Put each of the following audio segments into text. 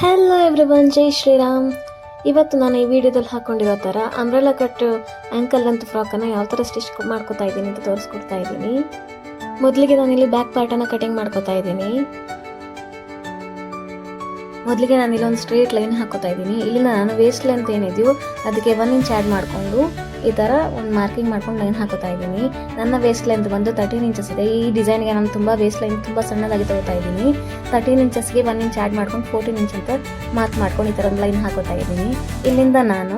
Hello everyone, ಜೈ ಶ್ರೀರಾಮ್. ಇವತ್ತು ನಾನು ಈ ವಿಡಿಯೋದಲ್ಲಿ ಹಾಕ್ಕೊಂಡಿರೋ ಥರ ಅಂಬ್ರೆಲಾ ಕಟ್ ಆ್ಯಂಕಲ್ ಲೆಂತ್ ಫ್ರಾಕನ್ನು ಯಾವ ಥರ ಸ್ಟಿಚ್ ಮಾಡ್ಕೋತಾ ಇದ್ದೀನಿ ಅಂತ ತೋರಿಸ್ಕೊಡ್ತಾ ಇದ್ದೀನಿ. ಮೊದಲಿಗೆ ನಾನಿಲ್ಲಿ ಬ್ಯಾಕ್ ಪಾರ್ಟನ್ನು ಕಟಿಂಗ್ ಮಾಡ್ಕೋತಾ ಇದ್ದೀನಿ. ಮೊದಲಿಗೆ ನಾನಿಲ್ಲಿ ಒಂದು ಸ್ಟ್ರೇಟ್ ಲೈನ್ ಹಾಕೋತಾ ಇದ್ದೀನಿ. ಇಲ್ಲಿ ನಾನು ವೇಸ್ಟ್ ಲೆಂತ್ ಏನಿದೆಯೋ ಅದಕ್ಕೆ 1 ಇಂಚ್ ಆ್ಯಡ್ ಮಾಡಿಕೊಂಡು ಈ ಥರ ಒಂದು ಮಾರ್ಕಿಂಗ್ ಮಾಡ್ಕೊಂಡು ಲೈನ್ ಹಾಕೋತಾ ಇದ್ದೀನಿ. ನನ್ನ ವೇಸ್ಟ್ ಲೆಂತ್ ಬಂದು 13 ಇಂಚಸ್ ಇದೆ. ಈ ಡಿಸೈನ್ಗೆ ನಾನು ತುಂಬ ವೇಸ್ಟ್ ಲೈನ್ ತುಂಬ ಸಣ್ಣದಾಗಿ ತಗೋತಾ ಇದ್ದೀನಿ. 13 ಇಂಚಸ್ಗೆ 1 ಇಂಚ್ ಆ್ಯಡ್ ಮಾಡ್ಕೊಂಡು 14 ಇಂಚ್ ಅಂತ ಮಾರ್ಕ್ ಮಾಡ್ಕೊಂಡು ಈ ಥರ ಒಂದು ಲೈನ್ ಹಾಕೋತಾ ಇದ್ದೀನಿ. ಇಲ್ಲಿಂದ ನಾನು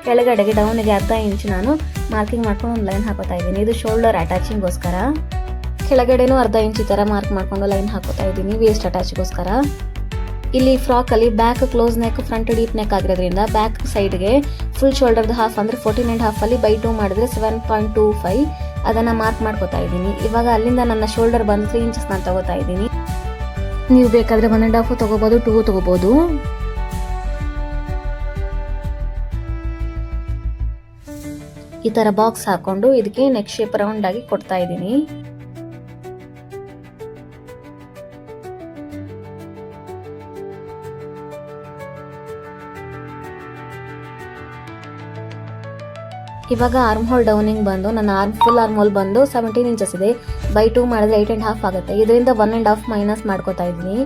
ಕೆಳಗಡೆಗೆ ಡೌನಿಗೆ ಅರ್ಧ ಇಂಚ್ ನಾನು ಮಾರ್ಕಿಂಗ್ ಮಾಡ್ಕೊಂಡು ಒಂದು ಲೈನ್ ಹಾಕೋತಾ ಇದ್ದೀನಿ. ಇದು ಶೋಲ್ಡರ್ ಅಟ್ಯಾಚಿಂಗ್ಗೋಸ್ಕರ. ಕೆಳಗಡೆನೂ ಅರ್ಧ ಇಂಚ್ ಈ ಥರ ಮಾರ್ಕ್ ಮಾಡ್ಕೊಂಡು ಲೈನ್ ಹಾಕೋತಾ ಇದ್ದೀನಿ ವೇಸ್ಟ್ ಅಟ್ಯಾಚ್ಗೋಸ್ಕರ. ಇಲ್ಲಿ ಫ್ರಾಕಲ್ಲಿ back close neck, front deep neck ಆಗಿರೋದ್ರಿಂದ ಬ್ಯಾಕ್ ಸೈಡ್ಗೆ ಫುಲ್ ಶೋಲ್ಡರ್ದು ಹಾಫ್ ಅಂದರೆ 14.5 ಅಲ್ಲಿ ಬೈ 2 ಮಾಡಿದ್ರೆ 7.25 ಅದನ್ನು ಮಾರ್ಕ್ ಮಾಡ್ಕೋತಾ ಇದ್ದೀನಿ. ಇವಾಗ ಅಲ್ಲಿಂದ ನನ್ನ ಶೋಲ್ಡರ್ ಬಂದು 3 ಇಂಚಸ್ ನಾನು ತಗೋತಾ ಇದ್ದೀನಿ. ನೀವು ಬೇಕಾದರೆ 1.5 ತಗೋಬೋದು, 2 ತಗೋಬೋದು. ಈ ಥರ ಬಾಕ್ಸ್ ಹಾಕೊಂಡು ಇದಕ್ಕೆ ನೆಕ್ ಶೇಪ್ ರೌಂಡ್ ಆಗಿ ಕೊಡ್ತಾ ಇದ್ದೀನಿ. ಇವಾಗ ಆರ್ಮ್ ಹೋಲ್ ಡೌನಿಂಗ್ ಬಂದು ನನ್ನ ಫುಲ್ ಆರ್ಮ್ ಹೋಲ್ ಬಂದು 17 ಇಂಚಸ್ ಇದೆ. ಬೈ 2 ಮಾಡಿದ್ರೆ 8.5 ಆಗುತ್ತೆ. ಇದರಿಂದ 1.5 ಮೈನಸ್ ಮಾಡ್ಕೋತಾ ಇದ್ದೀನಿ.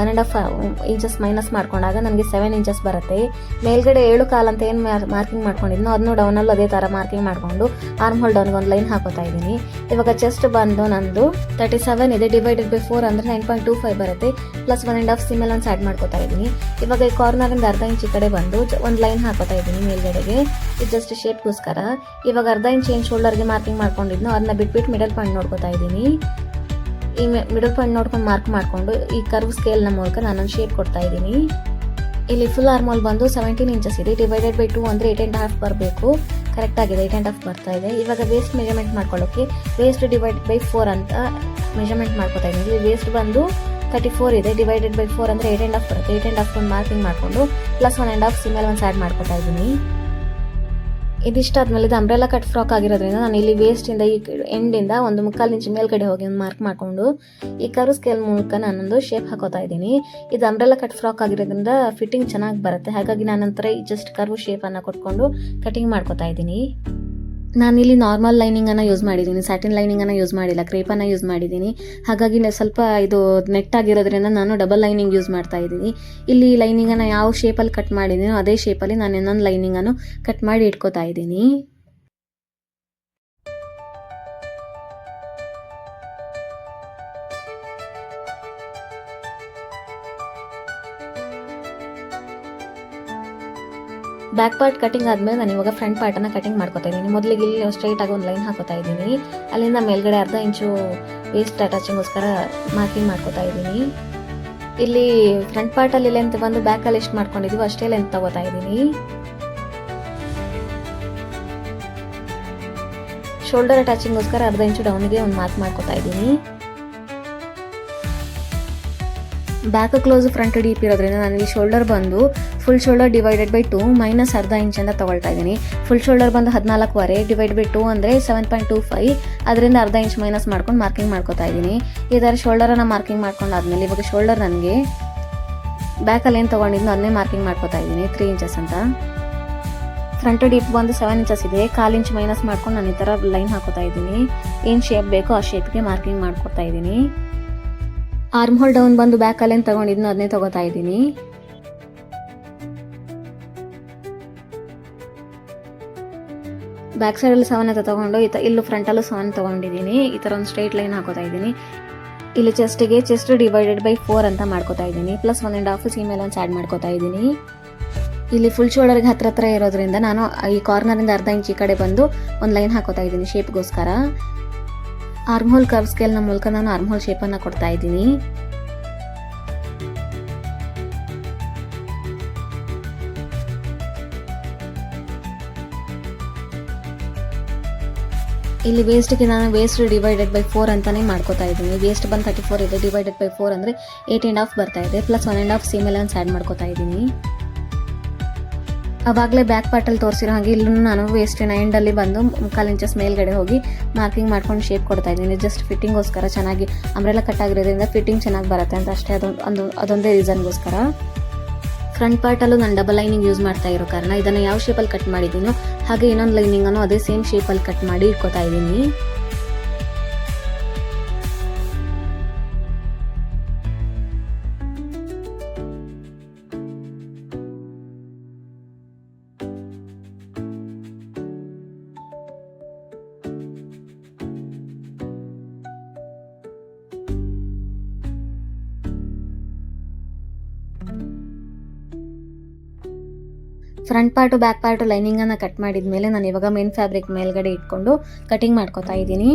1.5 ಇಂಚಸ್ ಮೈನಸ್ ಮಾಡ್ಕೊಂಡಾಗ ನನಗೆ 7 ಇಂಚಸ್ ಬರುತ್ತೆ. ಮೇಲ್ಗಡೆ 7 ಕಾಲ್ ಅಂತ ಏನು ಮಾರ್ಕಿಂಗ್ ಮಾಡ್ಕೊಂಡಿದ್ನೋ ಅದನ್ನು ಡೌನಲ್ಲಿ ಅದೇ ಥರ ಮಾರ್ಕಿಂಗ್ ಮಾಡಿಕೊಂಡು ಆರ್ಮ್ ಹೋಲ್ ಡೌನ್ಗೆ ಒಂದು ಲೈನ್ ಹಾಕೋತಾ ಇದ್ದೀನಿ. ಇವಾಗ ಚೆಸ್ಟ್ ಬಂದು ನಂದು 37 ಇದೆ. ಡಿವೈಡೆಡ್ ಬೈ 4 ಅಂದರೆ 9.25 ಬರುತ್ತೆ. ಪ್ಲಸ್ 1.5 ಸೀಮ್ ಅಲೌನ್ಸ್ ಆ್ಯಡ್ ಮಾಡ್ಕೋತಾ ಇದ್ದೀನಿ. ಇವಾಗ ಈ ಕಾರ್ನರಿಂದ ಅರ್ಧ ಇಂಚ್ ಈ ಕಡೆ ಬಂದು ಒಂದು ಲೈನ್ ಹಾಕೋತಾ ಇದ್ದೀನಿ ಮೇಲ್ಗಡೆಗೆ. ಇದು ಜಸ್ಟ್ ಶೇಪ್ಗೋಸ್ಕರ. ಇವಾಗ ಅರ್ಧ ಇಂಚ್ ಏನು ಶೋಲ್ಡರ್ಗೆ ಮಾರ್ಕಿಂಗ್ ಮಾಡ್ಕೊಂಡಿದ್ನೋ ಅದನ್ನ ಬಿಟ್ಬಿಟ್ಟು ಮಿಡಲ್ ಪಾಯಿಂಟ್ ನೋಡ್ಕೋತಾ ಇದ್ದೀನಿ. ಈ ಮಿಡಲ್ ಪಾಯಿಂಟ್ ನೋಡ್ಕೊಂಡು ಮಾರ್ಕ್ ಮಾಡಿಕೊಂಡು ಈ ಕರ್ವ್ ಸ್ಕೇಲ್ನ ಮೂಲಕ ನಾನೊಂದು ಶೇಪ್ ಕೊಡ್ತಾ ಇದ್ದೀನಿ. ಇಲ್ಲಿ ಫುಲ್ ಆರ್ಮೋಲ್ ಬಂದು 17 ಇಂಚಸ್ ಇದೆ. ಡಿವೈಡೆಡ್ ಬೈ 2 ಅಂದರೆ 8.5 ಬರಬೇಕು. ಕರೆಕ್ಟಾಗಿದೆ, 8.5 ಬರ್ತಾ ಇದೆ. ಇವಾಗ ವೇಸ್ಟ್ ಮೆಜರ್ಮೆಂಟ್ ಮಾಡ್ಕೊಳ್ಳೋಕ್ಕೆ ವೇಸ್ಟ್ ಡಿವೈಡೆಡ್ ಬೈ 4 ಅಂತ ಮೆಜರ್ಮೆಂಟ್ ಮಾಡ್ಕೋತಾ ಇದ್ದೀನಿ. ವೇಸ್ಟ್ ಬಂದು 34 ಇದೆ. ಡಿವೈಡೆಡ್ ಬೈ 4 ಅಂದರೆ 8.5 ಬರುತ್ತೆ. 8.5 ಒಂದು ಮಾರ್ಕಿಂಗ್ ಮಾಡಿಕೊಂಡು ಪ್ಲಸ್ 1.5 ಸೀಮ್ ಅಲೌನ್ಸ್ ಆ್ಯಡ್ ಮಾಡ್ಕೋತಾ ಇದ್ದೀನಿ. ಇದಿಷ್ಟಾದ್ಮೇಲೆ ಇದು ಅಂಬ್ರೆಲಾ ಕಟ್ ಫ್ರಾಕ್ ಆಗಿರೋದ್ರಿಂದ ನಾನು ಇಲ್ಲಿ ವೇಸ್ಟಿಂದ ಈ ಎಂಡಿಂದ ಒಂದು 1/4 ಇಂಚ್ ಮೇಲ್ಗಡೆ ಹೋಗಿ ಒಂದು ಮಾರ್ಕ್ ಮಾಡಿಕೊಂಡು ಈ ಕರ್ವ್ ಸ್ಕೇಲ್ ಮೂಲಕ ನಾನೊಂದು ಶೇಪ್ ಹಾಕೋತಾ ಇದ್ದೀನಿ. ಇದು ಅಂಬ್ರೆಲಾ ಕಟ್ ಫ್ರಾಕ್ ಆಗಿರೋದ್ರಿಂದ ಫಿಟ್ಟಿಂಗ್ ಚೆನ್ನಾಗಿ ಬರುತ್ತೆ. ಹಾಗಾಗಿ ನಾನಂತರ ಈ ಜಸ್ಟ್ ಕರ್ವ್ ಶೇಪನ್ನು ಕೊಟ್ಕೊಂಡು ಕಟಿಂಗ್ ಮಾಡ್ಕೋತಾ ಇದ್ದೀನಿ. ನಾನಿಲ್ಲಿ ನಾರ್ಮಲ್ ಲೈನಿಂಗನ್ನು ಯೂಸ್ ಮಾಡಿದ್ದೀನಿ, ಸ್ಯಾಟಿನ್ ಲೈನಿಂಗನ್ನು ಯೂಸ್ ಮಾಡಿಲ್ಲ, ಕ್ರೇಪನ್ನು ಯೂಸ್ ಮಾಡಿದ್ದೀನಿ. ಹಾಗಾಗಿ ಸ್ವಲ್ಪ ಇದು ನೆಟ್ ಆಗಿರೋದ್ರಿಂದ ನಾನು ಡಬಲ್ ಲೈನಿಂಗ್ ಯೂಸ್ ಮಾಡ್ತಾ ಇದ್ದೀನಿ. ಇಲ್ಲಿ ಲೈನಿಂಗನ್ನು ಯಾವ ಶೇಪಲ್ಲಿ ಕಟ್ ಮಾಡಿದ್ದೀನೋ ಅದೇ ಶೇಪಲ್ಲಿ ನಾನು ಇನ್ನೊಂದು ಲೈನಿಂಗನ್ನು ಕಟ್ ಮಾಡಿ ಇಟ್ಕೋತಾ ಇದ್ದೀನಿ. ಬ್ಯಾಕ್ ಪಾರ್ಟ್ ಕಟಿಂಗ್ ಆದಮೇಲೆ ನಾನು ಇವಾಗ ಫ್ರಂಟ್ ಪಾರ್ಟನ್ನು ಕಟಿಂಗ್ ಮಾಡ್ಕೋತಾ ಇದ್ದೀನಿ. ಮೊದಲಿಗೆ ಇಲ್ಲಿ ಸ್ಟ್ರೈಟ್ ಆಗಿ ಒಂದು ಲೈನ್ ಹಾಕೋತಾ ಇದ್ದೀನಿ. ಅಲ್ಲಿಂದ ಮೇಲ್ಗಡೆ ಅರ್ಧ ಇಂಚು ವೇಸ್ಟ್ ಅಟ್ಯಾಚಿಂಗ್ಗೋಸ್ಕರ ಮಾರ್ಕಿಂಗ್ ಮಾಡ್ಕೋತಾ ಇದ್ದೀನಿ. ಇಲ್ಲಿ ಫ್ರಂಟ್ ಪಾರ್ಟಲ್ಲಿ ಲೆಂತ್ ಬಂದು ಬ್ಯಾಕಲ್ಲಿ ಎಷ್ಟು ಮಾಡ್ಕೊಂಡಿದ್ದೀವಿ ಅಷ್ಟೇ ಲೆಂತ್ ತಗೋತಾ ಇದ್ದೀನಿ. ಶೋಲ್ಡರ್ ಅಟ್ಯಾಚಿಂಗ್ಗೋಸ್ಕರ ಅರ್ಧ ಇಂಚು ಡೌನಿಗೆ ಒಂದು ಮಾರ್ಕ್ ಮಾಡ್ಕೋತಾ ಇದ್ದೀನಿ. ಬ್ಯಾಕ್ ಕ್ಲೋಸ್ ಫ್ರಂಟ್ ಡೀಪ್ ಇರೋದ್ರಿಂದ ನನಗೆ ಶೋಲ್ಡರ್ ಬಂದು full shoulder divided by 2 minus ಅರ್ಧ ಇಂಚ್ ಅಂತ ತಗೊಳ್ತಾ ಇದ್ದೀನಿ. ಫುಲ್ ಶೋಲ್ಡರ್ ಬಂದು 14.5 ಡಿವೈಡ್ ಬೈ 2 ಅಂದರೆ 7.25. ಅದರಿಂದ ಅರ್ಧ ಇಂಚ್ ಮೈನಸ್ ಮಾಡ್ಕೊಂಡು ಮಾರ್ಕಿಂಗ್ ಮಾಡ್ಕೋತಾ ಇದ್ದೀನಿ. ಈ ಥರ ಶೋಲ್ಡರನ್ನು ಮಾರ್ಕಿಂಗ್ ಮಾಡ್ಕೊಂಡಾದ್ಮೇಲೆ ಇವಾಗ ಶೋಲ್ಡರ್ ನನಗೆ ಬ್ಯಾಕಲ್ಲಿ ಏನು ತೊಗೊಂಡಿದ್ದು ಅದನ್ನೇ ಮಾರ್ಕಿಂಗ್ ಮಾಡ್ಕೋತಾ ಇದ್ದೀನಿ 3 ಇಂಚಸ್ ಅಂತ. ಫ್ರಂಟ್ ಡೀಪ್ ಬಂದು 7 ಇಂಚಸ್ ಇದೆ. 1/4 ಇಂಚ್ ಮೈನಸ್ ಮಾಡ್ಕೊಂಡು ನಾನು ಈ ಥರ ಲೈನ್ ಹಾಕೋತಾ ಇದ್ದೀನಿ. ಏನು ಶೇಪ್ ಬೇಕೋ ಆ ಶೇಪ್ಗೆ ಮಾರ್ಕಿಂಗ್ ಮಾಡ್ಕೊತಾ ಇದ್ದೀನಿ. ಆರ್ಮ್ ಹೋಲ್ ಡೌನ್ ಬಂದು ಬ್ಯಾಕಲ್ಲಿ ಏನು ತೊಗೊಂಡಿದ್ನೋ ಅದನ್ನೇ ತೊಗೋತಾ ಇದ್ದೀನಿ. ಬ್ಯಾಕ್ ಸೈಡಲ್ಲಿ 7 ಅಂತ ತೊಗೊಂಡು ಇಲ್ಲೂ ಫ್ರಂಟಲ್ಲೂ 7 ತೊಗೊಂಡಿದ್ದೀನಿ. ಈ ಥರ ಒಂದು ಸ್ಟ್ರೈಟ್ ಲೈನ್ ಹಾಕೋತಾ ಇದ್ದೀನಿ. ಇಲ್ಲಿ ಚೆಸ್ಟ್ ಡಿವೈಡೆಡ್ ಬೈ 4 ಅಂತ ಮಾಡ್ಕೋತಾ ಇದ್ದೀನಿ. ಪ್ಲಸ್ 1.5 ಸೀಮ್ ಅಲೌನ್ಸ್ ಆ್ಯಡ್ ಮಾಡ್ಕೋತಾ ಇದ್ದೀನಿ. ಇಲ್ಲಿ ಫುಲ್ ಶೋಲ್ಡರ್ಗೆ ಹತ್ರ ಇರೋದ್ರಿಂದ ನಾನು ಈ ಕಾರ್ನರಿಂದ ಅರ್ಧ ಇಂಚ್ ಈ ಕಡೆ ಬಂದು ಒಂದು ಲೈನ್ ಹಾಕೋತಾ ಇದ್ದೀನಿ ಶೇಪ್ಗೋಸ್ಕರ. ಆರ್ಮ್ ಹೋಲ್ ಕರ್ವ್ ಸ್ಕೇಲ್ನ ಮೂಲಕ ನಾನು ಆರ್ಮ್ ಹೋಲ್ ಶೇಪನ್ನು ಕೊಡ್ತಾ ಇದ್ದೀನಿ. ಇಲ್ಲಿ ವೇಸ್ಟ್ಗೆ ನಾನು ವೇಸ್ಟ್ ಡಿವೈಡೆಡ್ ಬೈ 4 ಅಂತಾನೆ ಮಾಡ್ಕೋತಾ ಇದ್ದೀನಿ. ವೇಸ್ಟ್ ಬಂದು 34 ಇದೆ. ಡಿವೈಡೆಡ್ ಬೈ 4 ಅಂದರೆ 8.5 ಬರ್ತಾ ಇದೆ. ಪ್ಲಸ್ 1.5 ಸೀಮ್ ಅಲೌನ್ಸ್ ಆ್ಯಡ್ ಮಾಡ್ಕೋತಾ ಇದ್ದೀನಿ. ಅವಾಗಲೇ ಬ್ಯಾಕ್ ಪಾರ್ಟಲ್ಲಿ ತೋರಿಸಿರೋ ಹಾಗೆ ಇಲ್ಲೂ ನಾನು ವೇಸ್ಟಿನ ಎಂಡಲ್ಲಿ ಬಂದು 1/4 ಇಂಚಸ್ ಮೇಲ್ಗಡೆ ಹೋಗಿ ಮಾರ್ಕಿಂಗ್ ಮಾಡ್ಕೊಂಡು ಶೇಪ್ ಕೊಡ್ತಾ ಇದ್ದೀನಿ. ಜಸ್ಟ್ ಫಿಟ್ಟಿಂಗ್ಗೋಸ್ಕರ, ಚೆನ್ನಾಗಿ ಅಂಬ್ರೆಲಾ ಕಟ್ ಆಗಿರೋದ್ರಿಂದ ಫಿಟ್ಟಿಂಗ್ ಚೆನ್ನಾಗಿ ಬರುತ್ತೆ ಅಂತ ಅಷ್ಟೇ. ಅದೊಂದೇ ರೀಸನ್ಗೋಸ್ಕರ. ಫ್ರಂಟ್ ಪಾರ್ಟಲ್ಲೂ ನಾನು ಡಬಲ್ ಲೈನಿಂಗ್ ಯೂಸ್ ಮಾಡ್ತಾ ಇರೋ ಕಾರಣ ಇದನ್ನು ಯಾವ ಶೇಪಲ್ಲಿ ಕಟ್ ಮಾಡಿದ್ದೀನೋ ಹಾಗೆ ಇನ್ನೊಂದು ಲೈನಿಂಗನ್ನು ಅದೇ ಸೇಮ್ ಶೇಪಲ್ಲಿ ಕಟ್ ಮಾಡಿ ಇಟ್ಕೋತಾ ಇದ್ದೀನಿ. ಫ್ರಂಟ್ ಪಾರ್ಟು ಬ್ಯಾಕ್ ಪಾರ್ಟು ಲೈನಿಂಗನ್ನು ಕಟ್ ಮಾಡಿದ್ಮೇಲೆ ನಾನು ಇವಾಗ ಮೇನ್ ಫ್ಯಾಬ್ರಿಕ್ ಮೇಲ್ಗಡೆ ಇಟ್ಕೊಂಡು ಕಟಿಂಗ್ ಮಾಡ್ಕೊತಾ ಇದ್ದೀನಿ.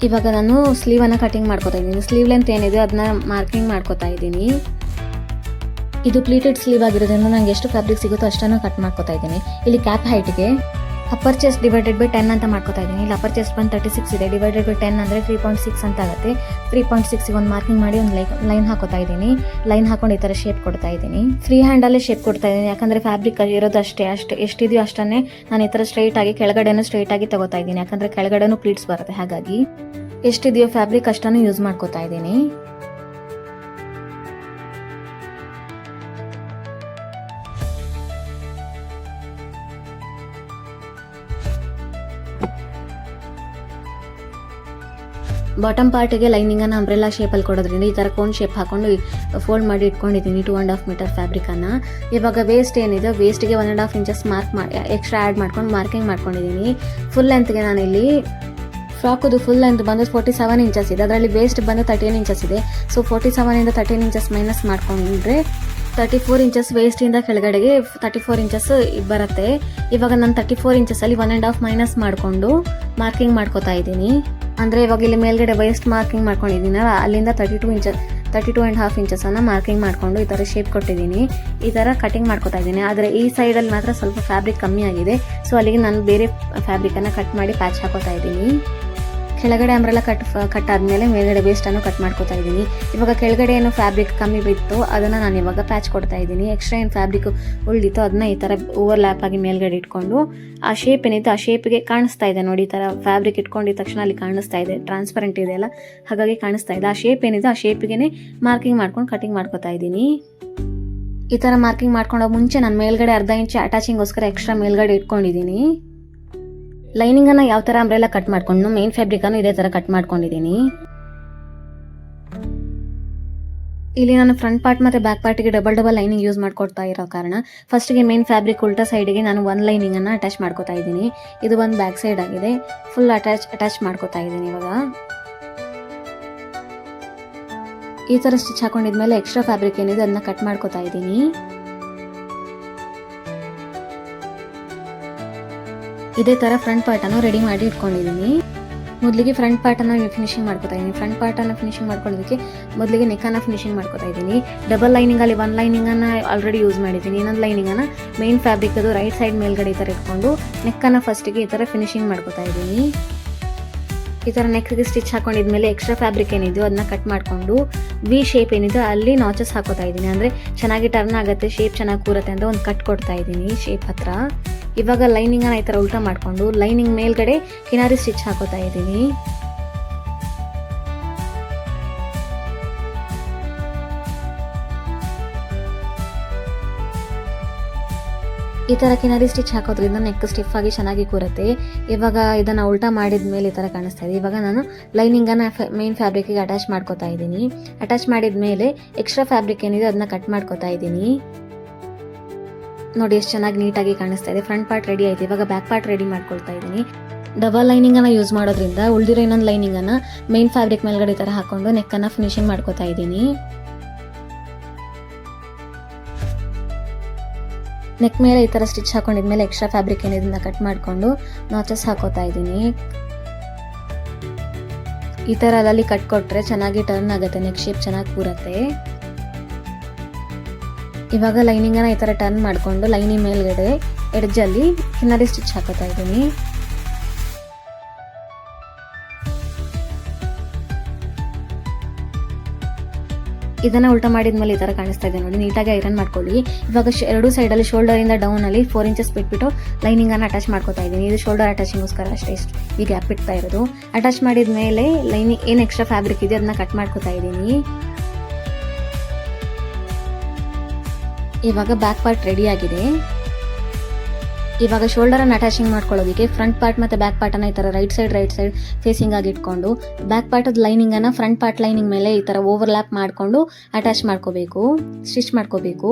ಇವಾಗ ನಾನು ಸ್ಲೀವನ್ನು ಕಟಿಂಗ್ ಮಾಡ್ಕೊತಾ ಇದ್ದೀನಿ. ಸ್ಲೀವ್ ಲೆಂತ್ ಏನಿದೆ ಅದನ್ನ ಮಾರ್ಕಿಂಗ್ ಮಾಡ್ಕೊತಾ ಇದ್ದೀನಿ. ಇದು ಪ್ಲೀಟೆಡ್ ಸ್ಲೀವ್ ಆಗಿರೋದ್ರಿಂದ ನಂಗೆ ಎಷ್ಟು ಫ್ಯಾಬ್ರಿಕ್ ಸಿಗುತ್ತೋ ಅಷ್ಟನ್ನು ಕಟ್ ಮಾಡ್ಕೊತಾ ಇದ್ದೀನಿ. ಇಲ್ಲಿ ಕ್ಯಾಪ್ ಹೈಟ್ಗೆ ಅಪ್ಪರ್ ಚೆಸ್ಟ್ ಡಿವೈಡೆಡ್ ಬೈ 10 ಅಂತ ಮಾಡ್ಕೊತಾ ಇದ್ದೀನಿ. ಇಲ್ಲಿ ಅಪ್ಪರ್ ಚೆಸ್ಟ್ ಬಂದು 36 ಇದೆ, ಡಿವೈಡೆಡ್ ಬೈ 10 ಅಂದರೆ 3.6 ಅಂತ ಆಗುತ್ತೆ. 3.6ಗೆ ಒಂದು ಮಾರ್ಕಿಂಗ್ ಮಾಡಿ ಒಂದು ಲೈನ್ ಹಾಕೋತಾ ಇದ್ದೀನಿ. ಲೈನ್ ಹಾಕೊಂಡು ಈ ಥರ ಶೇಪ್ ಕೊಡ್ತಾ ಇದ್ದೀನಿ. ಫ್ರೀ ಹ್ಯಾಂಡಲ್ಲೇ ಶೇಪ್ ಕೊಡ್ತಾ ಇದ್ದೀನಿ, ಯಾಕಂದರೆ ಫ್ಯಾಬ್ರಿಕ್ ಇರೋದು ಅಷ್ಟು ಎಷ್ಟಿದೆಯೋ ಅಷ್ಟನ್ನೇ ನಾನು ಈ ಥರ ಸ್ಟ್ರೈಟಾಗಿ ಕೆಳಗಡೆನೂ ಸ್ಟ್ರೈಟಾಗಿ ತಗೋತಾ ಇದ್ದೀನಿ, ಯಾಕಂದರೆ ಕೆಳಗಡೆನೂ ಪ್ಲೀಟ್ಸ್ ಬರುತ್ತೆ. ಹಾಗಾಗಿ ಎಷ್ಟಿದೆಯೋ ಫ್ಯಾಬ್ರಿಕ್ ಅಷ್ಟನ್ನು ಯೂಸ್ ಮಾಡ್ಕೋತಾ ಇದ್ದೀನಿ. ಬಾಟಮ್ ಪಾರ್ಟಿಗೆ ಲೈನಿಂಗನ್ನು ಅಂಬ್ರೆಲ್ಲಾ ಶೇಪಲ್ಲಿ ಕೊಡೋದ್ರಿಂದ ಈ ಥರ ಕೋನ್ ಶೇಪ್ ಹಾಕೊಂಡು ಫೋಲ್ಡ್ ಮಾಡಿ ಇಟ್ಕೊಂಡಿದ್ದೀನಿ 2.5 ಮೀಟರ್ ಫ್ಯಾಬ್ರಿಕನ್ನು. ಇವಾಗ ವೇಸ್ಟ್ ಏನಿದೆ ವೇಸ್ಟಿಗೆ 1.5 ಇಂಚಸ್ ಎಕ್ಸ್ಟ್ರಾ ಆ್ಯಡ್ ಮಾಡ್ಕೊಂಡು ಮಾರ್ಕಿಂಗ್ ಮಾಡ್ಕೊಂಡಿದ್ದೀನಿ. ಫುಲ್ ಲೆಂತ್ಗೆ ನಾನಿಲ್ಲಿ ಫ್ರಾಕುದು ಫುಲ್ ಲೆಂತ್ ಬಂದು 47 ಇಂಚಸ್ ಇದೆ, ಅದರಲ್ಲಿ ವೇಸ್ಟ್ ಬಂದು 13 ಇಂಚಸ್ ಇದೆ. ಸೊ 47ಇಂದ 13 ಇಂಚಸ್ ಮೈನಸ್ ಮಾಡ್ಕೊಂಡ್ರೆ 34 ಇಂಚಸ್ ವೇಸ್ಟಿಂದ ಕೆಳಗಡೆಗೆ 34 ಇಂಚಸ್ ಬರುತ್ತೆ. ಇವಾಗ ನಾನು 34 ಇಂಚಸಲ್ಲಿ 1.5 ಮೈನಸ್ ಮಾಡಿಕೊಂಡು ಮಾರ್ಕಿಂಗ್ ಮಾಡ್ಕೋತಾ ಇದ್ದೀನಿ. ಅಂದರೆ ಇವಾಗ ಇಲ್ಲಿ ಮೇಲ್ಗಡೆ ವೇಸ್ಟ್ ಮಾರ್ಕಿಂಗ್ ಮಾಡ್ಕೊಂಡಿದ್ದೀನಲ್ಲ, ಅಲ್ಲಿಂದ 32.5 ಇಂಚಸನ್ನು ಮಾರ್ಕಿಂಗ್ ಮಾಡಿಕೊಂಡು ಈ ಥರ ಶೇಪ್ ಕೊಟ್ಟಿದ್ದೀನಿ. ಈ ಥರ ಕಟಿಂಗ್ ಮಾಡ್ಕೋತಾ ಇದ್ದೀನಿ. ಆದರೆ ಈ ಸೈಡಲ್ಲಿ ಮಾತ್ರ ಸ್ವಲ್ಪ ಫ್ಯಾಬ್ರಿಕ್ ಕಮ್ಮಿ ಆಗಿದೆ, ಸೊ ಅಲ್ಲಿಗೆ ನಾನು ಬೇರೆ ಫ್ಯಾಬ್ರಿಕನ್ನು ಕಟ್ ಮಾಡಿ ಪ್ಯಾಚ್ ಹಾಕೋತಾ ಇದ್ದೀನಿ. ಕೆಳಗಡೆ ಅಂಬ್ರೆಲ್ಲ ಕಟ್ ಆದಮೇಲೆ ಮೇಲ್ಗಡೆ ವೇಸ್ಟನ್ನು ಕಟ್ ಮಾಡ್ಕೋತಾ ಇದ್ದೀನಿ. ಇವಾಗ ಕೆಳಗಡೆ ಏನು ಫ್ಯಾಬ್ರಿಕ್ ಕಮ್ಮಿ ಬಿತ್ತು ಅದನ್ನು ನಾನು ಇವಾಗ ಪ್ಯಾಚ್ ಕೊಡ್ತಾ ಇದ್ದೀನಿ. ಎಕ್ಸ್ಟ್ರಾ ಏನು ಫ್ಯಾಬ್ರಿಕ್ ಉಳಿದಿತ್ತು ಅದನ್ನ ಈ ಥರ ಓವರ್ಲ್ಯಾಪ್ ಆಗಿ ಮೇಲ್ಗಡೆ ಇಟ್ಕೊಂಡು ಆ ಶೇಪ್ ಏನಿತ್ತು ಆ ಶೇಪ್ಗೆ ಕಾಣಿಸ್ತಾ ಇದೆ ನೋಡಿ. ಈ ಥರ ಫ್ಯಾಬ್ರಿಕ್ ಇಟ್ಕೊಂಡಿದ ತಕ್ಷಣ ಅಲ್ಲಿ ಕಾಣಿಸ್ತಾ ಇದೆ, ಟ್ರಾನ್ಸ್ಪರೆಂಟ್ ಇದೆ ಅಲ್ಲ, ಹಾಗಾಗಿ ಕಾಣಿಸ್ತಾ ಇದೆ. ಆ ಶೇಪ್ ಏನಿದೆ ಆ ಶೇಪ್ಗೆ ಮಾರ್ಕಿಂಗ್ ಮಾಡ್ಕೊಂಡು ಕಟಿಂಗ್ ಮಾಡ್ಕೋತಾ ಇದ್ದೀನಿ. ಈ ಥರ ಮಾರ್ಕಿಂಗ್ ಮಾಡ್ಕೊಳ್ಳೋ ಮುಂಚೆ ನಾನು ಮೇಲ್ಗಡೆ 1/2 ಇಂಚ್ ಅಟ್ಯಾಚಿಂಗೋಸ್ಕರ ಎಕ್ಸ್ಟ್ರಾ ಮೇಲ್ಗಡೆ ಇಟ್ಕೊಂಡಿದ್ದೀನಿ. ಲೈನಿಂಗನ್ನು ಯಾವ ಥರ ಅಂಬ್ರೆಲ್ಲ ಕಟ್ ಮಾಡ್ಕೊಂಡು ಮೇನ್ ಫ್ಯಾಬ್ರಿಕನ್ನು ಇದೇ ಥರ ಕಟ್ ಮಾಡ್ಕೊಂಡಿದ್ದೀನಿ. ಇಲ್ಲಿ ನಾನು ಫ್ರಂಟ್ ಪಾರ್ಟ್ ಮತ್ತು ಬ್ಯಾಕ್ ಪಾರ್ಟಿಗೆ ಡಬಲ್ ಲೈನಿಂಗ್ ಯೂಸ್ ಮಾಡ್ಕೊಡ್ತಾ ಇರೋ ಕಾರಣ ಫಸ್ಟಿಗೆ ಮೇನ್ ಫ್ಯಾಬ್ರಿಕ್ ಉಲ್ಟಾ ಸೈಡಿಗೆ ನಾನು ಒಂದು ಲೈನಿಂಗನ್ನು ಅಟ್ಯಾಚ್ ಮಾಡ್ಕೋತಾ ಇದ್ದೀನಿ. ಇದು ಒಂದು ಬ್ಯಾಕ್ ಸೈಡ್ ಆಗಿದೆ, ಫುಲ್ ಅಟ್ಯಾಚ್ ಮಾಡ್ಕೋತಾ ಇದ್ದೀನಿ. ಇವಾಗ ಈ ಥರ ಸ್ಟಿಚ್ ಹಾಕೊಂಡಿದ್ಮೇಲೆ ಎಕ್ಸ್ಟ್ರಾ ಫ್ಯಾಬ್ರಿಕ್ ಏನಿದೆ ಅದನ್ನ ಕಟ್ ಮಾಡ್ಕೋತಾ ಇದ್ದೀನಿ. ಇದೇ ಥರ ಫ್ರಂಟ್ ಪಾರ್ಟನ್ನು ರೆಡಿ ಮಾಡಿ ಇಟ್ಕೊಂಡಿದ್ದೀನಿ. ಮೊದಲಿಗೆ ಫ್ರಂಟ್ ಪಾರ್ಟನ್ನು ಫಿನಿಶಿಂಗ್ ಮಾಡ್ಕೋತಾ ಇದ್ದೀನಿ. ಫ್ರಂಟ್ ಪಾರ್ಟನ್ನು ಫಿನಿಶಿಂಗ್ ಮಾಡ್ಕೊಳ್ಳೋದಕ್ಕೆ ಮೊದಲಿಗೆ ನೆಕ್ಕನ್ನು ಫಿನಿಶಿಂಗ್ ಮಾಡ್ಕೋತಾ ಇದ್ದೀನಿ. ಡಬಲ್ ಲೈನಿಂಗಲ್ಲಿ ಒಂದು ಲೈನಿಂಗನ್ನು ಆಲ್ರೆಡಿ ಯೂಸ್ ಮಾಡಿದ್ದೀನಿ, ಇನ್ನೊಂದು ಲೈನಿಂಗನ್ನು ಮೇನ್ ಫ್ಯಾಬ್ರಿಕ್ ಅದು ರೈಟ್ ಸೈಡ್ ಮೇಲ್ಗಡೆ ಈ ಥರ ಇಟ್ಕೊಂಡು ನೆಕ್ಕನ್ನು ಫಸ್ಟಿಗೆ ಈ ಥರ ಫಿನಿಶಿಂಗ್ ಮಾಡ್ಕೋತಾ ಇದ್ದೀನಿ. ಈ ಥರ ನೆಕ್ಗೆ ಸ್ಟಿಚ್ ಹಾಕೊಂಡಿದ್ಮೇಲೆ ಎಕ್ಸ್ಟ್ರಾ ಫ್ಯಾಬ್ರಿಕ್ ಏನಿದೆಯೋ ಅದನ್ನ ಕಟ್ ಮಾಡಿಕೊಂಡು ವಿ ಶೇಪ್ ಏನಿದೆ ಅಲ್ಲಿ ನಾಚಸ್ ಹಾಕೋತಾ ಇದ್ದೀನಿ. ಅಂದರೆ ಚೆನ್ನಾಗಿ ಟರ್ನ್ ಆಗುತ್ತೆ, ಶೇಪ್ ಚೆನ್ನಾಗಿ ಕೂರುತ್ತೆ ಅಂತ ಒಂದು ಕಟ್ ಕೊಡ್ತಾ ಇದ್ದೀನಿ ಶೇಪ್ ಹತ್ರ. ಇವಾಗ ಲೈನಿಂಗನ್ನು ಈ ಥರ ಉಲ್ಟಾ ಮಾಡಿಕೊಂಡು ಲೈನಿಂಗ್ ಮೇಲ್ಗಡೆ ಕಿನಾರಿ ಸ್ಟಿಚ್ ಹಾಕೋತಾ ಇದ್ದೀನಿ. ಈ ಥರ ಕಿನಾರಿ ಸ್ಟಿಚ್ ಹಾಕೋದ್ರಿಂದ ನೆಕ್ ಸ್ಟಿಫ್ ಆಗಿ ಚೆನ್ನಾಗಿ ಕೂರುತ್ತೆ. ಇವಾಗ ಇದನ್ನು ಉಲ್ಟಾ ಮಾಡಿದ ಮೇಲೆ ಈ ಥರ ಕಾಣಿಸ್ತಾ ಇದೆ. ಇವಾಗ ನಾನು ಲೈನಿಂಗನ್ನು ಮೇನ್ ಫ್ಯಾಬ್ರಿಕ್ಗೆ ಅಟ್ಯಾಚ್ ಮಾಡ್ಕೋತಾ ಇದ್ದೀನಿ. ಅಟ್ಯಾಚ್ ಮಾಡಿದ ಮೇಲೆ ಎಕ್ಸ್ಟ್ರಾ ಫ್ಯಾಬ್ರಿಕ್ ಏನಿದೆ ಅದನ್ನ ಕಟ್ ಮಾಡ್ಕೋತಾ ಇದ್ದೀನಿ. ನೋಡಿ ಎಷ್ಟು ಚೆನ್ನಾಗಿ ನೀಟಾಗಿ ಕಾಣಿಸ್ತಾ ಇದೆ. ಫ್ರಂಟ್ ಪಾರ್ಟ್ ರೆಡಿ ಆಯಿತು. ಇವಾಗ ಬ್ಯಾಕ್ ಪಾರ್ಟ್ ರೆಡಿ ಮಾಡ್ಕೊಳ್ತಾ ಇದ್ದೀನಿ. ಡಬಲ್ ಲೈನಿಂಗನ್ನು ಯೂಸ್ ಮಾಡೋದ್ರಿಂದ ಉಳಿದಿರೋ ಇನ್ನೊಂದು ಲೈನಿಂಗನ್ನು ಮೇನ್ ಫ್ಯಾಬ್ರಿಕ್ ಮೇಲ್ಗಡೆ ಈ ಥರ ಹಾಕೊಂಡು ನೆಕ್ಕನ್ನು ಫಿನಿಶಿಂಗ್ ಮಾಡ್ಕೋತಾ ಇದ್ದೀನಿ. ನೆಕ್ ಮೇಲೆ ಈ ಥರ ಸ್ಟಿಚ್ ಹಾಕೊಂಡಿದ್ಮೇಲೆ ಎಕ್ಸ್ಟ್ರಾ ಫ್ಯಾಬ್ರಿಕ್ ಏನಿದನ್ನ ಕಟ್ ಮಾಡಿಕೊಂಡು ನಾಚಸ್ ಹಾಕೋತಾ ಇದ್ದೀನಿ. ಈ ಥರ ಅಲ್ಲಲ್ಲಿ ಕಟ್ ಕೊಟ್ಟರೆ ಚೆನ್ನಾಗಿ ಟರ್ನ್ ಆಗುತ್ತೆ, ನೆಕ್ ಶೇಪ್ ಚೆನ್ನಾಗಿ ಕೂರುತ್ತೆ. ಇವಾಗ ಲೈನಿಂಗನ್ನು ಈ ಥರ ಟರ್ನ್ ಮಾಡಿಕೊಂಡು ಲೈನಿಂಗ್ ಮೇಲ್ಗಡೆ ಎಡ್ಜಲ್ಲಿ ಕಿನ್ನರಿ ಸ್ಟಿಚ್ ಹಾಕೋತಾ ಇದ್ದೀನಿ. ಇದನ್ನು ಉಲ್ಟಾ ಮಾಡಿದ್ಮೇಲೆ ಈ ಥರ ಕಾಣಿಸ್ತಾ ಇದೆ ನೋಡಿ. ನೀಟಾಗಿ ಐರನ್ ಮಾಡ್ಕೊಳ್ಳಿ. ಇವಾಗ ಎರಡೂ ಸೈಡಲ್ಲಿ ಶೋಲ್ಡರಿಂದ ಡೌನಲ್ಲಿ 4 ಇಂಚಸ್ ಬಿಟ್ಬಿಟ್ಟು ಲೈನಿಂಗನ್ನು ಅಟ್ಯಾಚ್ ಮಾಡ್ಕೋತಾ ಇದ್ದೀನಿ. ಇದು ಶೋಲ್ಡರ್ ಅಟ್ಯಾಚಿಂಗೋಸ್ಕರ ಅಷ್ಟೇ ಈ ಗ್ಯಾಪ್ ಬಿಡ್ತಾ ಇರೋದು. ಅಟ್ಯಾಚ್ ಮಾಡಿದ ಮೇಲೆ ಲೈನಿಂಗ್ ಏನು ಎಕ್ಸ್ಟ್ರಾ ಫ್ಯಾಬ್ರಿಕ್ ಇದೆ ಅದನ್ನ ಕಟ್ ಮಾಡ್ಕೋತಾ ಇದ್ದೀನಿ. ಇವಾಗ ಬ್ಯಾಕ್ ಪಾರ್ಟ್ ರೆಡಿ ಆಗಿದೆ. ಇವಾಗ ಶೋಲ್ಡರನ್ನು ಅಟ್ಯಾಚಿಂಗ್ ಮಾಡ್ಕೊಳ್ಳೋದಕ್ಕೆ ಫ್ರಂಟ್ ಪಾರ್ಟ್ ಮತ್ತು ಬ್ಯಾಕ್ ಪಾರ್ಟನ್ನು ಈ ಥರ ರೈಟ್ ಸೈಡ್ ಫೇಸಿಂಗ್ ಆಗಿ ಇಟ್ಕೊಂಡು ಬ್ಯಾಕ್ ಪಾರ್ಟದ ಲೈನಿಂಗನ್ನು ಫ್ರಂಟ್ ಪಾರ್ಟ್ ಲೈನಿಂಗ್ ಮೇಲೆ ಈ ಥರ ಓವರ್ಲ್ಯಾಪ್ ಮಾಡಿಕೊಂಡು ಅಟ್ಯಾಚ್ ಮಾಡ್ಕೋಬೇಕು, ಸ್ಟಿಚ್ ಮಾಡ್ಕೋಬೇಕು.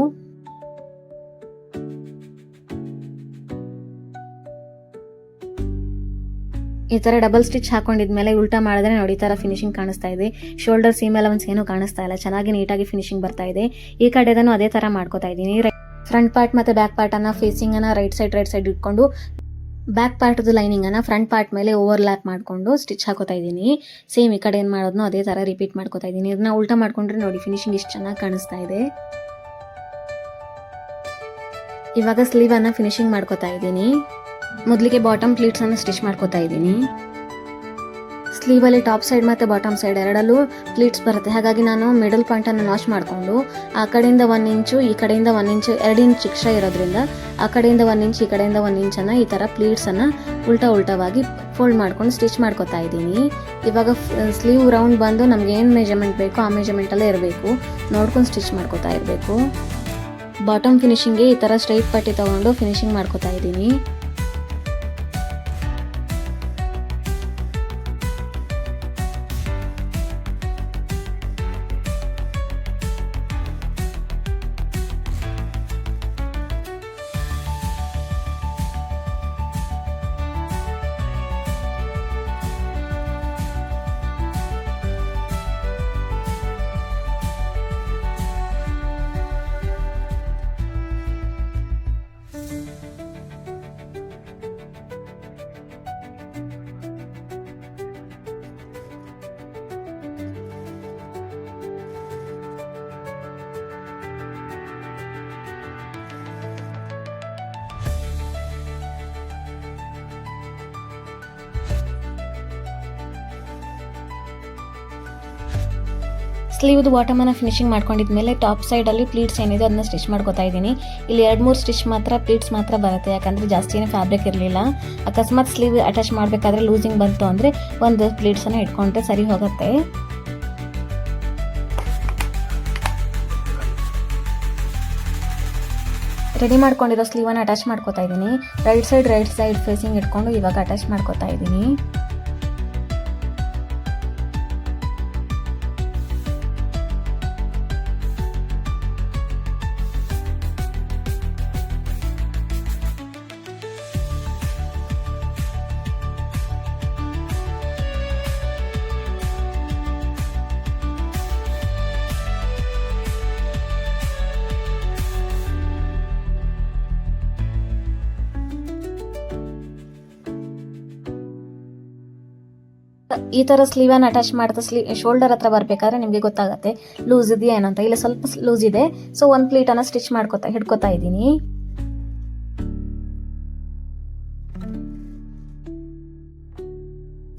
ಈ ಥರ ಡಬಲ್ ಸ್ಟಿಚ್ ಹಾಕೊಂಡಿದ್ಮೇಲೆ ಉಲ್ಟಾ ಮಾಡಿದ್ರೆ ನೋಡಿ ಈ ಥರ ಫಿನಿಶಿಂಗ್ ಕಾಣಿಸ್ತಾ ಇದೆ. ಶೋಲ್ಡರ್ ಸೀಮ್ ಅಲವನ್ಸ್ ಏನೂ ಕಾಣಿಸ್ತಾ ಇಲ್ಲ, ಚೆನ್ನಾಗಿ ನೀಟಾಗಿ ಫಿನಿಶಿಂಗ್ ಬರ್ತಾ ಇದೆ. ಈ ಕಡೆದನ್ನು ಅದೇ ಥರ ಮಾಡ್ಕೋತಾ ಇದ್ದೀನಿ. ಫ್ರಂಟ್ ಪಾರ್ಟ್ ಮತ್ತು ಬ್ಯಾಕ್ ಪಾರ್ಟನ್ನು ಫೇಸಿಂಗನ್ನು ರೈಟ್ ಸೈಡ್ ಇಟ್ಕೊಂಡು ಬ್ಯಾಕ್ ಪಾರ್ಟ್ದು ಲೈನಿಂಗನ್ನು ಫ್ರಂಟ್ ಪಾರ್ಟ್ ಮೇಲೆ ಓವರ್ಲ್ಯಾಪ್ ಮಾಡಿಕೊಂಡು ಸ್ಟಿಚ್ ಹಾಕೋತಾ ಇದ್ದೀನಿ. ಸೇಮ್ ಈ ಕಡೆ ಏನು ಮಾಡೋದನ್ನೋ ಅದೇ ಥರ ರಿಪೀಟ್ ಮಾಡ್ಕೋತಾ ಇದ್ದೀನಿ. ಇದನ್ನ ಉಲ್ಟಾ ಮಾಡ್ಕೊಂಡ್ರೆ ನೋಡಿ ಫಿನಿಶಿಂಗ್ ಇಷ್ಟು ಚೆನ್ನಾಗಿ ಕಾಣಿಸ್ತಾ ಇದೆ. ಇವಾಗ ಸ್ಲೀವನ್ನು ಫಿನಿಶಿಂಗ್ ಮಾಡ್ಕೋತಾ ಇದ್ದೀನಿ. ಮೊದಲಿಗೆ ಬಾಟಮ್ ಪ್ಲೀಟ್ಸನ್ನು ಸ್ಟಿಚ್ ಮಾಡ್ಕೋತಾ ಇದ್ದೀನಿ. ಸ್ಲೀವಲ್ಲಿ ಟಾಪ್ ಸೈಡ್ ಮತ್ತು ಬಾಟಮ್ ಸೈಡ್ ಎರಡಲ್ಲೂ ಪ್ಲೀಟ್ಸ್ ಬರುತ್ತೆ. ಹಾಗಾಗಿ ನಾನು ಮಿಡಲ್ ಪಾಯಿಂಟನ್ನು ನಾಚ್ ಮಾಡಿಕೊಂಡು ಆ ಕಡೆಯಿಂದ 1 ಇಂಚು ಈ ಕಡೆಯಿಂದ 1 ಇಂಚು 2 ಇಂಚ್ ಎಕ್ಸ್ಟ್ರಾ ಇರೋದ್ರಿಂದ ಆ ಕಡೆಯಿಂದ 1 ಇಂಚ್ ಈ ಕಡೆಯಿಂದ 1 ಇಂಚನ್ನು ಈ ಥರ ಪ್ಲೀಟ್ಸನ್ನು ಉಲ್ಟಾವಾಗಿ ಫೋಲ್ಡ್ ಮಾಡ್ಕೊಂಡು ಸ್ಟಿಚ್ ಮಾಡ್ಕೋತಾ ಇದ್ದೀನಿ. ಇವಾಗ ಸ್ಲೀವ್ ರೌಂಡ್ ಬಂದು ನಮ್ಗೆ ಏನು ಮೆಜರ್ಮೆಂಟ್ ಬೇಕೋ ಆ ಮೆಜರ್ಮೆಂಟಲ್ಲೇ ಇರಬೇಕು, ನೋಡ್ಕೊಂಡು ಸ್ಟಿಚ್ ಮಾಡ್ಕೋತಾ ಇರಬೇಕು. ಬಾಟಮ್ ಫಿನಿಶಿಂಗ್ಗೆ ಈ ಥರ ಸ್ಟ್ರೈಟ್ ಪಟ್ಟಿ ತೊಗೊಂಡು ಫಿನಿಶಿಂಗ್ ಮಾಡ್ಕೋತಾ ಇದ್ದೀನಿ. ಸ್ಲೀವ್ದು ಬಾಟಮನ್ನು ಫಿನಿಶಿಂಗ್ ಮಾಡ್ಕೊಂಡಿದ್ಮೇಲೆ ಟಾಪ್ ಸೈಡಲ್ಲಿ ಪ್ಲೀಟ್ಸ್ ಏನಿದೆ ಅದನ್ನ ಸ್ಟಿಚ್ ಮಾಡ್ಕೋತಾ ಇದ್ದೀನಿ. ಇಲ್ಲಿ 2-3 ಸ್ಟಿಚ್ ಮಾತ್ರ ಪ್ಲೀಟ್ಸ್ ಮಾತ್ರ ಬರುತ್ತೆ, ಯಾಕಂದರೆ ಜಾಸ್ತಿ ಏನು ಫ್ಯಾಬ್ರಿಕ್ ಇರಲಿಲ್ಲ. ಅಕಸ್ಮಾತ್ ಸ್ಲೀವ್ ಅಟ್ಯಾಚ್ ಮಾಡಬೇಕಾದ್ರೆ ಲೂಸಿಂಗ್ ಬಂತು ಅಂದರೆ ಒಂದು ಪ್ಲೀಟ್ಸನ್ನು ಇಟ್ಕೊಂಡ್ರೆ ಸರಿ ಹೋಗುತ್ತೆ. ರೆಡಿ ಮಾಡ್ಕೊಂಡಿರೋ ಸ್ಲೀವನ್ನು ಅಟ್ಯಾಚ್ ಮಾಡ್ಕೋತಾ ಇದ್ದೀನಿ. ರೈಟ್ ಸೈಡ್ ಫೇಸಿಂಗ್ ಇಟ್ಕೊಂಡು ಇವಾಗ ಅಟ್ಯಾಚ್ ಮಾಡ್ಕೋತಾ ಇದ್ದೀನಿ. ಈ ಥರ ಸ್ಲೀವನ್ನು ಅಟ್ಯಾಚ್ ಮಾಡ್ತಾ ಶೋಲ್ಡರ್ ಹತ್ರ ಬರಬೇಕಾದ್ರೆ ನಿಮಗೆ ಗೊತ್ತಾಗುತ್ತೆ ಲೂಸ್ ಇದೆಯಾ ಏನಂತ. ಇಲ್ಲ ಸ್ವಲ್ಪ ಲೂಸ್ ಇದೆ, ಸೊ ಒಂದು ಪ್ಲೀಟನ್ನು ಸ್ಟಿಚ್ ಹಿಡ್ಕೋತಾ ಇದ್ದೀನಿ.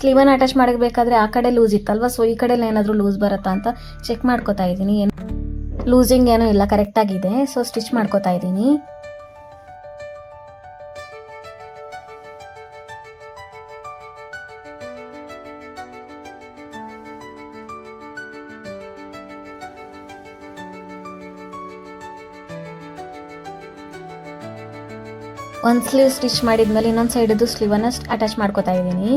ಸ್ಲೀವನ್ನು ಅಟ್ಯಾಚ್ ಮಾಡಬೇಕಾದ್ರೆ ಆ ಕಡೆ ಲೂಸ್ ಇತ್ತಲ್ವ, ಸೊ ಈ ಕಡೆ ಏನಾದರೂ ಲೂಸ್ ಬರುತ್ತಾ ಅಂತ ಚೆಕ್ ಮಾಡ್ಕೋತಾ ಇದ್ದೀನಿ. ಲೂಸಿಂಗ್ ಏನೂ ಇಲ್ಲ, ಕರೆಕ್ಟಾಗಿದೆ. ಸೊ ಸ್ಟಿಚ್ ಮಾಡ್ಕೋತಾ ಇದ್ದೀನಿ. ಒಂದು ಸ್ಲೀವ್ ಸ್ಟಿಚ್ ಮಾಡಿದ್ಮೇಲೆ ಇನ್ನೊಂದು ಸೈಡದ್ದು ಸ್ಲೀವನ್ನು ಅಟ್ಯಾಚ್ ಮಾಡ್ಕೋತಾ ಇದ್ದೀನಿ.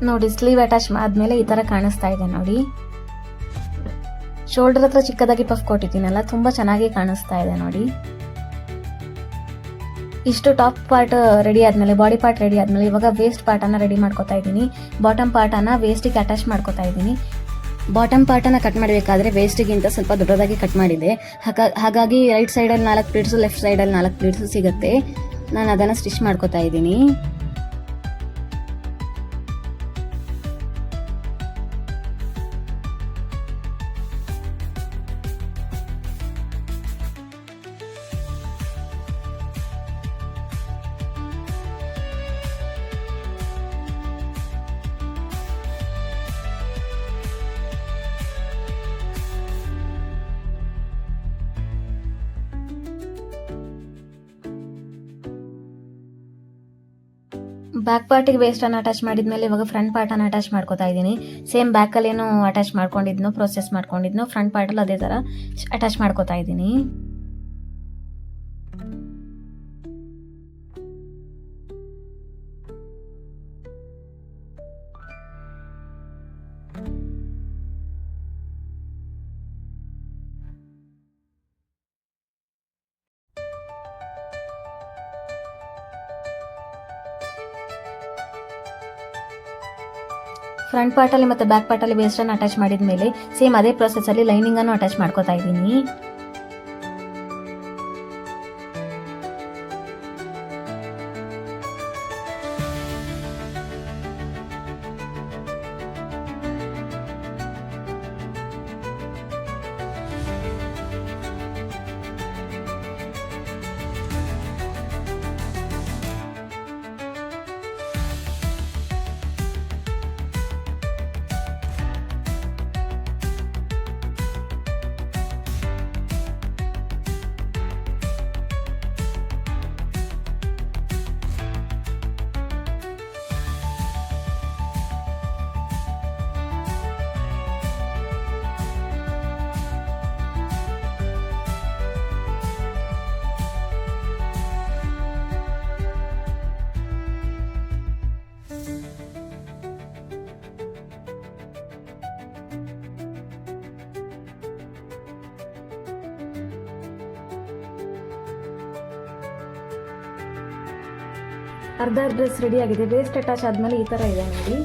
ನೋಡಿ ಸ್ಲೀವ್ ಅಟ್ಯಾಚ್ ಆದ್ಮೇಲೆ ಈ ತರ ಕಾಣಿಸ್ತಾ ಇದೆ ನೋಡಿ. ಶೋಲ್ಡರ್ ಹತ್ರ ಚಿಕ್ಕದಾಗಿ ಪಫ್ ಕೊಟ್ಟಿದ್ದೀನಲ್ಲ, ತುಂಬಾ ಚೆನ್ನಾಗಿ ಕಾಣಿಸ್ತಾ ಇದೆ ನೋಡಿ. ಇಷ್ಟು ಟಾಪ್ ಪಾರ್ಟ್ ರೆಡಿ ಆದ್ಮೇಲೆ, ಬಾಡಿ ಪಾರ್ಟ್ ರೆಡಿ ಆದ್ಮೇಲೆ ಇವಾಗ ವೇಸ್ಟ್ ಪಾರ್ಟ್ ಅನ್ನ ರೆಡಿ ಮಾಡ್ಕೊತಾ ಇದ್ದೀನಿ. ಬಾಟಮ್ ಪಾರ್ಟ್ ಅನ್ನ ವೇಸ್ಟಿಗೆ ಅಟ್ಯಾಚ್ ಮಾಡ್ಕೊತಾ ಇದ್ದೀನಿ. ಬಾಟಮ್ ಪಾರ್ಟ್ ಅನ್ನ ಕಟ್ ಮಾಡಬೇಕಾದ್ರೆ ವೇಸ್ಟಿಗಿಂತ ಸ್ವಲ್ಪ ದೊಡ್ಡದಾಗಿ ಕಟ್ ಮಾಡಿದೆ. ಹಾಗಾಗಿ ರೈಟ್ ಸೈಡಲ್ಲಿ 4 ಪ್ಲೀಟ್ಸ್, ಲೆಫ್ಟ್ ಸೈಡಲ್ಲಿ 4 ಪ್ಲೀಟ್ಸ್ ಸಿಗುತ್ತೆ. ನಾನು ಅದನ್ನ ಸ್ಟಿಚ್ ಮಾಡ್ಕೊತಾ ಇದ್ದೀನಿ. ಬ್ಯಾಕ್ ಪಾರ್ಟಿಗೆ ವೇಸ್ಟ್ ಅನ್ನು ಅಟ್ಯಾಚ್ ಮಾಡಿದ್ಮೇಲೆ ಇವಾಗ ಫ್ರಂಟ್ ಪಾರ್ಟ್ ಅನ್ನು ಅಟ್ಯಾಚ್ ಮಾಡ್ಕೊತಾ ಇದ್ದೀನಿ. ಸೇಮ್ ಬ್ಯಾಕ್ ಅಲ್ಲಿ ಏನು ಅಟ್ಯಾಚ್ ಮಾಡ್ಕೊಂಡಿದ್ನೋ, ಪ್ರೊಸೆಸ್ ಮಾಡ್ಕೊಂಡಿದ್ನೋ, ಫ್ರಂಟ್ ಪಾರ್ಟ್ ಅಲ್ಲಿ ಅದೇ ತರ ಅಟ್ಯಾಚ್ ಮಾಡ್ಕೊತಾ ಇದ್ದೀನಿ. ಫ್ರಂಟ್ ಪಾರ್ಟ್ ಅಲ್ಲಿ ಮತ್ತೆ ಬ್ಯಾಕ್ ಪಾರ್ಟ್ ಅಲ್ಲಿ ವೇಸ್ಟ್ ಅನ್ನು ಅಟ್ಯಾಚ್ ಮಾಡಿದ್ಮೇಲೆ ಸೇಮ್ ಅದೇ ಪ್ರೊಸೆಸ್ ಅಲ್ಲಿ ಲೈನಿಂಗ್ ಅನ್ನು ಅಟ್ಯಾಚ್ ಮಾಡ್ಕೊತಾ ಇದ್ದೀನಿ. ಅರ್ಧ ಡ್ರೆಸ್ ರೆಡಿ ಆಗಿದೆ. ವೇಸ್ಟ್ ಅಟ್ಯಾಚ್ ಆದ್ಮೇಲೆ ಈ ತರ ಇದೆ ನೋಡಿ.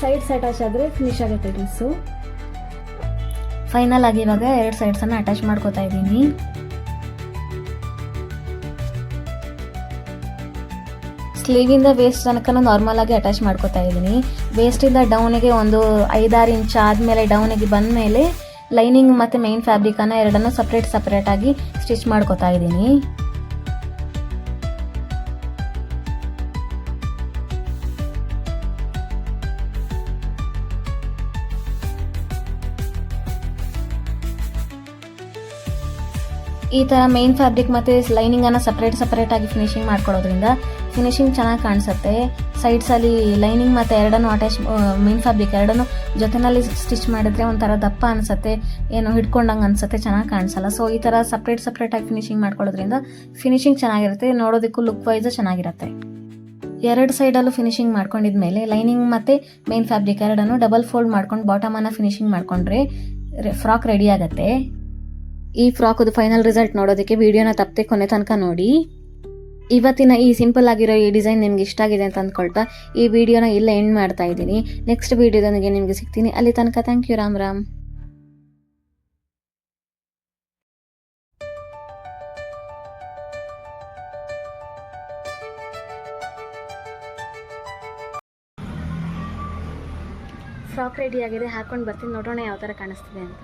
ಸೈಡ್ಸ್ ಅಟ್ಯಾಚ್ ಆದ್ರೆ ಫಿನಿಶ್ ಆಗುತ್ತೆ ಡ್ರೆಸ್ಸು. ಫೈನಲ್ ಆಗಿ ಇವಾಗ 2 ಸೈಡ್ಸ್ ಅನ್ನ ಅಟ್ಯಾಚ್ ಮಾಡ್ಕೊತಾ ಇದ್ದೀನಿ. ಸ್ಲೀವ್ ಇಂದ ವೇಸ್ಟ್ ತನಕ ನಾರ್ಮಲ್ ಆಗಿ ಅಟ್ಯಾಚ್ ಮಾಡ್ಕೊತಾ ಇದ್ದೀನಿ. ವೇಸ್ಟ್ ಇಂದ ಡೌನಿಗೆ ಒಂದು 5-6 ಇಂಚ್ ಆದ್ಮೇಲೆ ಡೌನಿಗೆ ಬಂದ್ಮೇಲೆ ಲೈನಿಂಗ್ ಮತ್ತೆ ಮೈನ್ ಫ್ಯಾಬ್ರಿಕ್ ಅನ್ನ ಎರಡನ್ನು ಸಪರೇಟ್ ಆಗಿ ಸ್ಟಿಚ್ ಮಾಡ್ಕೊತಾ ಇದ್ದೀನಿ. ಈ ತರ ಮೈನ್ ಫ್ಯಾಬ್ರಿಕ್ ಮತ್ತೆ ಲೈನಿಂಗ್ ಅನ್ನ ಸಪರೇಟ್ ಆಗಿ ಫಿನಿಶಿಂಗ್ ಮಾಡ್ಕೊಳ್ಳೋದ್ರಿಂದ ಫಿನಿಶಿಂಗ್ ಚೆನ್ನಾಗಿ ಕಾಣಿಸುತ್ತೆ. ಸೈಡ್ಸ್ ಅಲ್ಲಿ ಲೈನಿಂಗ್ ಮತ್ತೆ ಎರಡನ್ನು ಅಟ್ಯಾಚ್, ಮೈನ್ ಫ್ಯಾಬ್ರಿಕ್ ಎರಡನ್ನು ಜೊತೆನಲ್ಲಿ ಸ್ಟಿಚ್ ಮಾಡಿದ್ರೆ ಒಂಥರ ದಪ್ಪ ಅನ್ಸುತ್ತೆ, ಏನೋ ಹಿಡ್ಕೊಂಡಂಗೆ ಅನ್ಸುತ್ತೆ, ಚೆನ್ನಾಗಿ ಕಾಣಿಸಲ್ಲ. ಸೊ ಈ ತರ ಸಪರೇಟ್ ಆಗಿ ಫಿನಿಶಿಂಗ್ ಮಾಡ್ಕೊಳ್ಳೋದ್ರಿಂದ ಫಿನಿಶಿಂಗ್ ಚೆನ್ನಾಗಿರುತ್ತೆ, ನೋಡೋದಕ್ಕೂ ಲುಕ್ ವೈಸ್ ಚೆನ್ನಾಗಿರುತ್ತೆ. 2 ಸೈಡಲ್ಲೂ ಫಿನಿಶಿಂಗ್ ಮಾಡ್ಕೊಂಡಿದ್ಮೇಲೆ ಲೈನಿಂಗ್ ಮತ್ತೆ ಮೈನ್ ಫ್ಯಾಬ್ರಿಕ್ ಎರಡನ್ನು ಡಬಲ್ ಫೋಲ್ಡ್ ಮಾಡ್ಕೊಂಡು ಬಾಟಮ್ ಅನ್ನ ಫಿನಿಶಿಂಗ್ ಮಾಡ್ಕೊಂಡ್ರೆ ಫ್ರಾಕ್ ರೆಡಿ ಆಗುತ್ತೆ. ಈ ಫ್ರಾಕ್ದು ಫೈನಲ್ ರಿಸಲ್ಟ್ ನೋಡೋದಕ್ಕೆ ವಿಡಿಯೋನ ತಪ್ಪದೆ ಕೊನೆ ತನಕ ನೋಡಿ. ಇವತ್ತಿನ ಈ ಸಿಂಪಲ್ ಆಗಿರೋ ಈ ಡಿಸೈನ್ ನಿಮ್ಗೆ ಇಷ್ಟ ಆಗಿದೆ ಅಂತ ಅಂದ್ಕೊಳ್ತಾ ಈ ವಿಡಿಯೋನ ಇಲ್ಲ ಎಂಡ್ ಮಾಡ್ತಾ ಇದ್ದೀನಿ. ನೆಕ್ಸ್ಟ್ ವಿಡಿಯೋದೊಂದಿಗೆ ನಿಮಗೆ ಸಿಗ್ತೀನಿ. ಅಲ್ಲಿ ತನಕ thank you. Ram. Frock ready ಆಗಿದೆ, ಹಾಕೊಂಡು ಬರ್ತೀನಿ, ನೋಡೋಣ ಯಾವ ಥರ ಕಾಣಿಸ್ತಿದೆ ಅಂತ.